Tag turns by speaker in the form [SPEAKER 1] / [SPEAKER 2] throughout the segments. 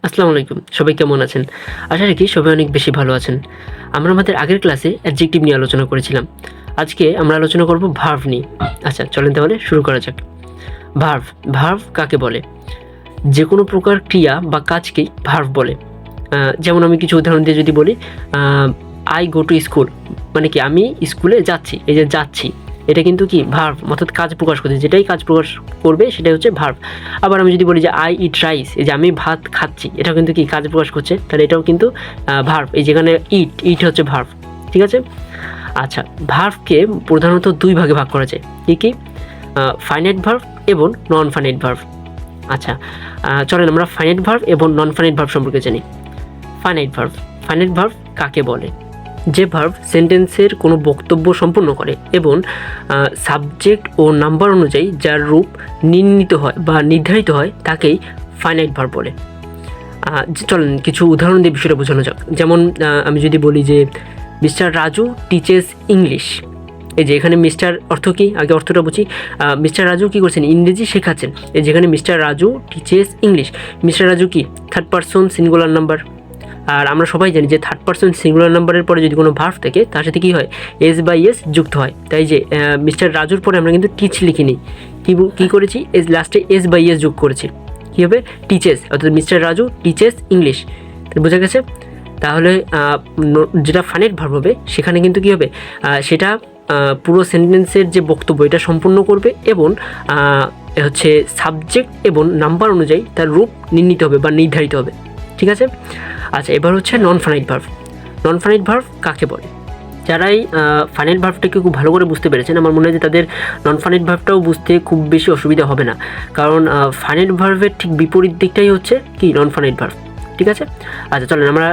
[SPEAKER 1] আসসালামু আলাইকুম, সবাই কেমন আছেন? আশা রাখি সবাই অনেক বেশি ভালো আছেন। আমরা আমাদের আগের ক্লাসে অ্যাডজেক্টিভ নিয়ে আলোচনা করেছিলাম। আজকে আমরা আলোচনা করব ভার্ব নিয়ে। আচ্ছা চলেন তাহলে শুরু করা যাক। ভার্ব, ভার্ব কাকে বলে? যে কোনো প্রকার ক্রিয়া বা কাজকেই ভার্ব বলে। যেমন আমি কিছু উদাহরণ দিয়ে যদি বলি, আই গো টু স্কুল, মানে কি আমি স্কুলে যাচ্ছি। এই যে যাচ্ছি, এটা কিন্তু কি ভার্ব, অর্থাৎ কাজ প্রকাশ করছে। যেটাই কাজ প্রকাশ করবে সেটাই হচ্ছে ভার্ব। আবার আমি যদি বলি যে আই ইট রাইস, এই যে আমি ভাত খাচ্ছি, এটাও কিন্তু কি কাজ প্রকাশ করছে, তাহলে এটাও কিন্তু ভার্ব। এই যেখানে ইট, ইট হচ্ছে ভার্ব। ঠিক আছে। আচ্ছা, ভার্বকে প্রধানত দুই ভাগে ভাগ করা যায়। কি ফাইনাইট ভার্ব এবং নন ফাইনাইট ভার্ব। আচ্ছা, চলেন আমরা ফাইনাইট ভার্ব এবং নন ফাইনাইট ভার্ব সম্পর্কে জানি। ফাইনাইট ভার্ব, ফাইনাইট ভার্ব কাকে বলে? যে ভার্ব সেন্টেন্সের কোনো বক্তব্য সম্পূর্ণ করে এবং সাবজেক্ট ও নাম্বার অনুযায়ী যার রূপ নির্ণীত হয় বা নির্ধারিত হয় তাকেই ফাইনাইট ভার্ব বলে। চলেন কিছু উদাহরণ দিয়ে বিষয়টা বোঝানো যাক। যেমন আমি যদি বলি যে মিস্টার রাজু টিচেস ইংলিশ। এই যে এখানে মিস্টার অর্থ কী, আগে অর্থটা বুঝি। মিস্টার রাজু কী করছেন? ইংরেজি শেখাচ্ছেন। এই যেখানে mister Raju teaches English, mister Raju কি থার্ড পারসন সিঙ্গুলার নাম্বার। আর আমরা সবাই জানি যে থার্ড পারসন সিঙ্গুলার নাম্বারের পরে যদি কোনো ভার্ব থাকে তার সাথে কী হয়? এস বাই এস যুক্ত হয়। তাই যে মিস্টার রাজুর পরে আমরা কিন্তু টিচ লিখিনি, কী করেছি? লাস্টে এস বাই এস যোগ করেছি। কী হবে? টিচেস, অর্থাৎ মিস্টার রাজু টিচেস ইংলিশ। বোঝা গেছে? তাহলে যেটা ফাইনাইট ভার্ব হবে সেখানে কিন্তু কী হবে? সেটা পুরো সেন্টেন্সের যে বক্তব্য এটা সম্পূর্ণ করবে এবং হচ্ছে সাবজেক্ট এবং নাম্বার অনুযায়ী তার রূপ নির্ণীত হবে বা নির্ধারিত হবে। ঠিক আছে। আচ্ছা, এবার হচ্ছে non finite verb. Non finite verb কাকে বলে? যারাই ফাইনাইট ভার্বটাকে খুব ভালো করে বুঝতে পেরেছেন, আমার মনে হয় যে তাদের নন ফাইনাইট ভার্বটাও বুঝতে খুব বেশি অসুবিধা হবে না, কারণ ফাইনাইট ভার্বের ঠিক বিপরীত দিকটাই হচ্ছে কি নন ফাইনাইট ভার্ব। ঠিক আছে। আচ্ছা চলেন আমরা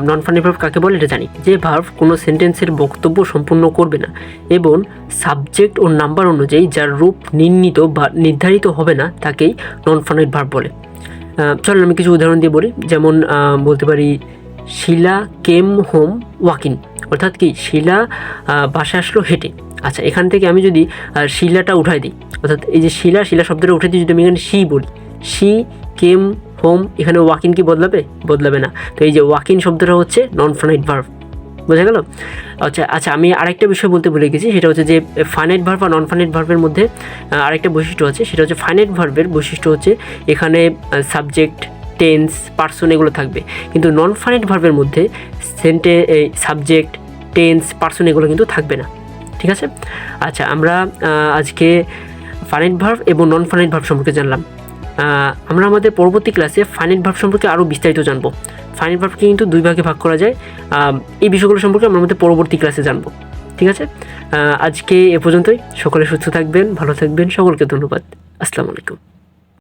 [SPEAKER 1] নন ফাইনাইট ভার্ব কাকে বলে এটা জানি। যে ভার্ব কোনো সেন্টেন্সের বক্তব্য সম্পূর্ণ করবে না এবং সাবজেক্ট ও নাম্বার অনুযায়ী যার রূপ নির্ণীত বা নির্ধারিত হবে না তাকেই নন ফাইনাইট ভার্ব বলে। চলেন আমি কিছু উদাহরণ দিয়ে বলি। যেমন বলতে পারি শিলা কেম হোম ওয়াকিং, অর্থাৎ কি শিলা বাসায় আসলো হেঁটে। আচ্ছা, এখান থেকে আমি যদি শিলাটা উঠাই দিই, অর্থাৎ এই যে শিলা, শিলা শব্দটা উঠে দিই, যদি আমি এখানে শি বলি, শি কেম হোম, এখানে ওয়াকিং কি বদলাবে? বদলাবে না। তো এই যে ওয়াকিং শব্দটা হচ্ছে নন ফাইনাইট ভার্ব। বোঝা গেল? আচ্ছা আমি আরেকটা বিষয় বলতে ভুলে গেছি, সেটা হচ্ছে যে ফাইনাইট ভার্ব আর নন ফাইনাইট ভার্বের মধ্যে আরেকটা বৈশিষ্ট্য আছে। সেটা হচ্ছে ফাইনাইট ভার্বের বৈশিষ্ট্য হচ্ছে এখানে সাবজেক্ট, টেন্স, পার্সন এগুলো থাকবে, কিন্তু নন ফাইনাইট ভার্বের মধ্যে সাবজেক্ট, টেন্স, পার্সন এগুলো কিন্তু থাকবে না। ঠিক আছে। আচ্ছা, আমরা আজকে ফাইনাইট ভার্ব এবং নন ফাইনাইট ভার্ব সম্পর্কে জানলাম। আমরা আমাদের পরবর্তী ক্লাসে ফাইনাইট ভার্ব সম্পর্কে আরও বিস্তারিত জানবো। ফাইনাইট ভার্বকে কিন্তু দুই ভাগে ভাগ করা যায়। এই বিষয়গুলো সম্পর্কে আমরা আমাদের পরবর্তী ক্লাসে জানবো। ঠিক আছে। আজকে এ পর্যন্তই। সকলে সুস্থ থাকবেন, ভালো থাকবেন। সকলকে ধন্যবাদ। আসসালামু আলাইকুম।